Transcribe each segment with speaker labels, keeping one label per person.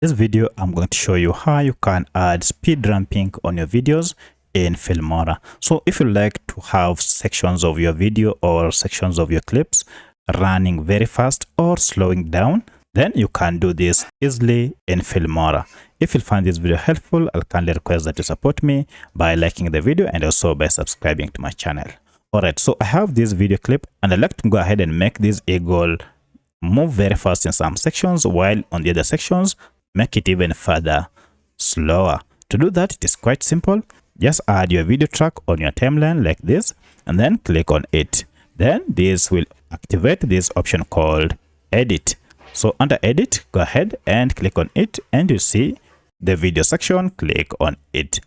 Speaker 1: This video I'm going to show you how you can add speed ramping on your videos in Filmora. So if you like to have sections of your video or sections of your clips running very fast or slowing down, then you can do this easily in Filmora. If you find this video helpful, I'll kindly request that you support me by liking the video and also by subscribing to my channel. Alright, so I have this video clip and I'd like to go ahead and make this eagle move very fast in some sections, while on the other sections make it even further slower. To do that, it is quite simple. Just add your video track on your timeline like this and then click on it. Then this will activate this option called edit. So under edit, go ahead and click on it and you see the video section. Click on it.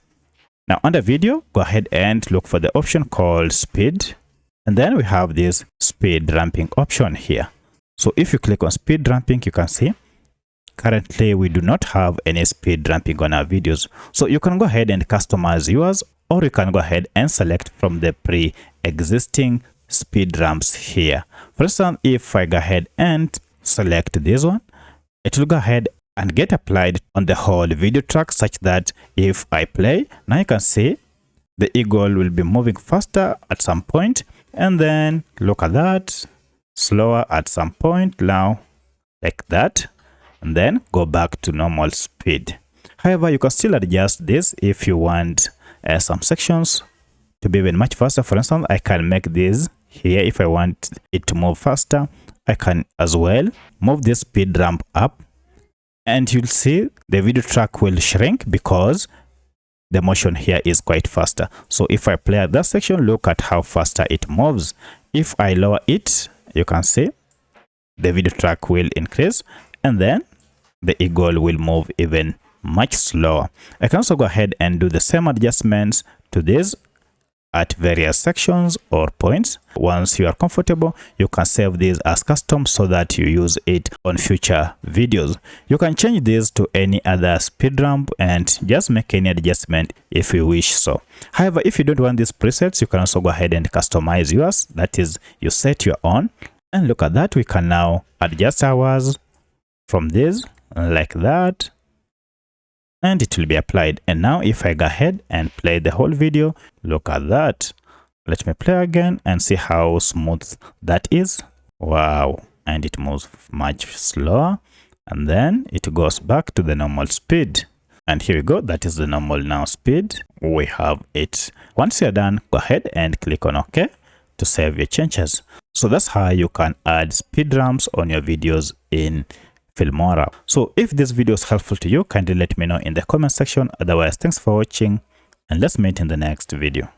Speaker 1: Now under video, go ahead and look for the option called speed, and then we have this speed ramping option here. So if you click on speed ramping, you can see currently we do not have any speed ramping on our videos. So you can go ahead and customize yours, or you can go ahead and select from the pre-existing speed ramps here. For instance, if I go ahead and select this one, it will go ahead and get applied on the whole video track, such that if I play, now you can see the eagle will be moving faster at some point, and then look at that, slower at some point, now like that, and then go back to normal speed. However, you can still adjust this if you want some sections to be even much faster. For instance, I can make this here. If I want it to move faster, I can as well move this speed ramp up, and you'll see the video track will shrink because the motion here is quite faster. So if I play at that section, look at how faster it moves. If I lower it, you can see the video track will increase, and then the eagle will move even much slower. I can also go ahead and do the same adjustments to this at various sections or points. Once you are comfortable, you can save this as custom so that you use it on future videos. You can change this to any other speed ramp and just make any adjustment if you wish so. However, if you don't want these presets, you can also go ahead and customize yours. That is, you set your own, and look at that, we can now adjust ours from this like that, and it will be applied. And now if I go ahead and play the whole video, look at that. Let me play again and see how smooth that is. Wow. And it moves much slower, and then it goes back to the normal speed. And here we go, that is the normal now speed. We have it. Once you're done, go ahead and click on OK to save your changes. So that's how you can add speed ramps on your videos in Filmora. So if this video is helpful to you, kindly let me know in the comment section. Otherwise, thanks for watching, and let's meet in the next video.